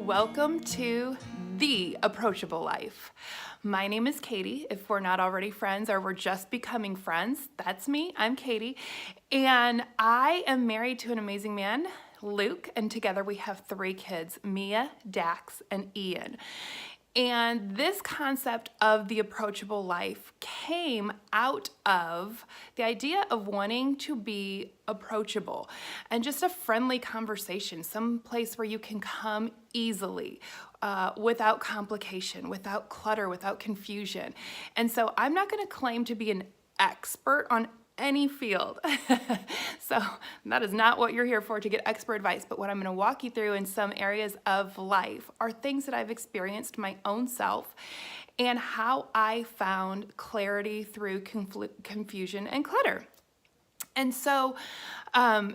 Welcome to the Approachable Life. My name is Katie. If we're not already friends or we're just becoming friends, that's me. I'm Katie. And I am married to an amazing man, Luke, and together we have 3 kids, Mia, Dax, and Ian. And this concept of the approachable life came out of the idea of wanting to be approachable and just a friendly conversation, some place where you can come easily, without complication, without clutter, without confusion. And so I'm not going to claim to be an expert on any field. So that is not what you're here for, to get expert advice. But what I'm going to walk you through in some areas of life are things that I've experienced my own self and how I found clarity through confusion and clutter. And so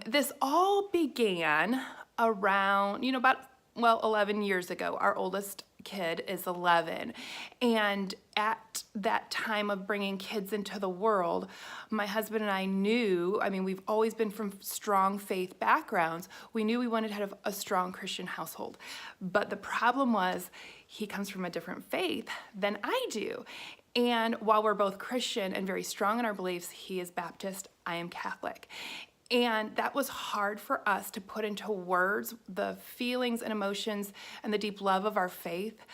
this all began around, about 11 years ago. Our oldest kid is 11. And at that time of bringing kids into the world, my husband and I knew, we've always been from strong faith backgrounds. We knew we wanted to have a strong Christian household. But the problem was he comes from a different faith than I do. And while we're both Christian and very strong in our beliefs, he is Baptist, I am Catholic. And that was hard for us to put into words, the feelings and emotions and the deep love of our faith,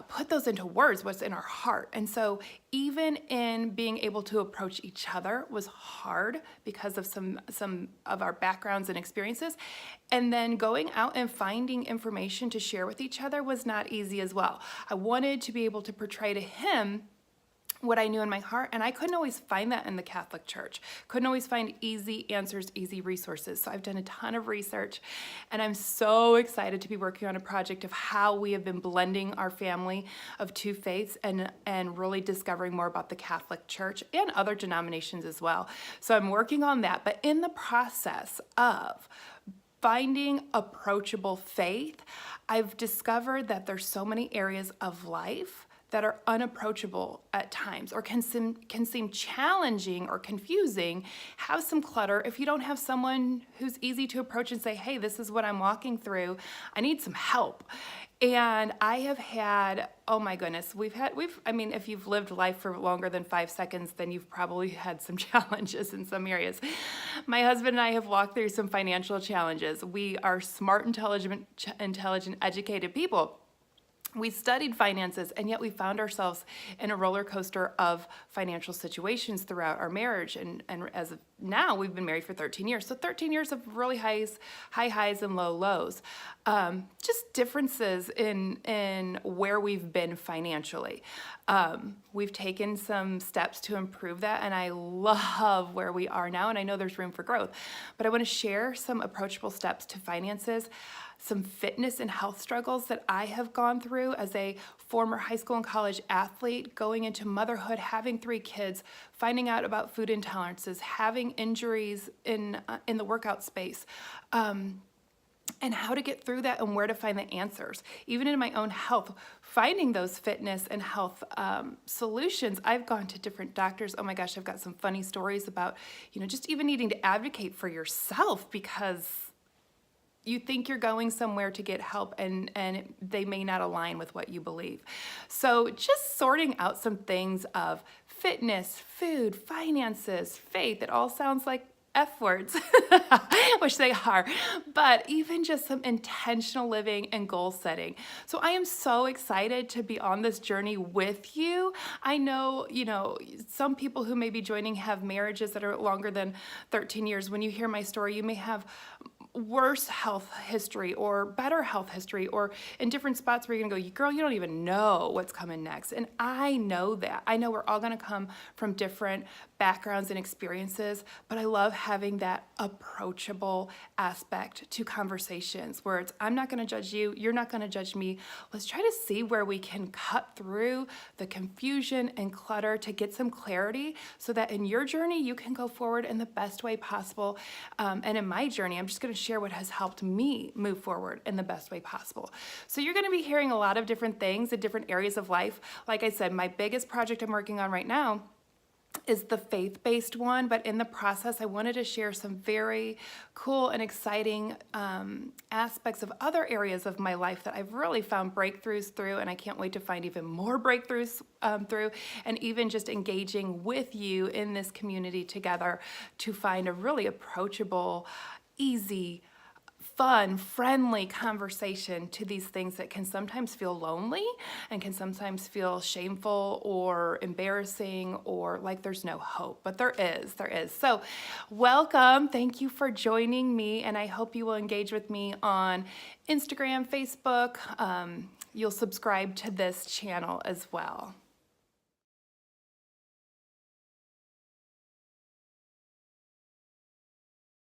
put those into words, what's in our heart. And so even in being able to approach each other was hard because of some of our backgrounds and experiences. And then going out and finding information to share with each other was not easy as well. I wanted to be able to portray to him what I knew in my heart, and I couldn't always find that in the Catholic Church. Couldn't always find easy answers, easy resources. So I've done a ton of research, and I'm so excited to be working on a project of how we have been blending our family of 2 faiths and really discovering more about the Catholic Church and other denominations as well. So I'm working on that, but in the process of finding approachable faith, I've discovered that there's so many areas of life that are unapproachable at times or can seem challenging or confusing, have some clutter. If you don't have someone who's easy to approach and say, hey, this is what I'm walking through, I need some help. And I have had, oh my goodness, if you've lived life for longer than 5 seconds, then you've probably had some challenges in some areas. My husband and I have walked through some financial challenges. We are smart, intelligent, educated people. We studied finances, and yet we found ourselves in a roller coaster of financial situations throughout our marriage. And as of now, we've been married for 13 years. So 13 years of really high highs and low lows. Just differences in where we've been financially. We've taken some steps to improve that, and I love where we are now, and I know there's room for growth. But I want to share some approachable steps to finances, some fitness and health struggles that I have gone through as a former high school and college athlete, going into motherhood, having 3 kids, finding out about food intolerances, having injuries in the workout space, and how to get through that and where to find the answers. Even in my own health, finding those fitness and health solutions, I've gone to different doctors. Oh my gosh, I've got some funny stories about, just even needing to advocate for yourself because you think you're going somewhere to get help and they may not align with what you believe. So just sorting out some things of fitness, food, finances, faith, it all sounds like F words, which they are, but even just some intentional living and goal setting. So I am so excited to be on this journey with you. I know, some people who may be joining have marriages that are longer than 13 years. When you hear my story, you may have worse health history or better health history, or in different spots where you're gonna go, girl, you don't even know what's coming next. And I know that. I know we're all gonna come from different backgrounds and experiences, but I love having that approachable aspect to conversations where it's, I'm not gonna judge you, you're not gonna judge me. Let's try to see where we can cut through the confusion and clutter to get some clarity so that in your journey, you can go forward in the best way possible. And in my journey, I'm just gonna share what has helped me move forward in the best way possible. So you're gonna be hearing a lot of different things in different areas of life. Like I said, my biggest project I'm working on right now is the faith-based one, but in the process, I wanted to share some very cool and exciting aspects of other areas of my life that I've really found breakthroughs through, and I can't wait to find even more breakthroughs through, and even just engaging with you in this community together to find a really approachable, easy, fun, friendly conversation to these things that can sometimes feel lonely and can sometimes feel shameful or embarrassing or like there's no hope, but there is. So welcome. Thank you for joining me, and I hope you will engage with me on Instagram, Facebook. You'll subscribe to this channel as well.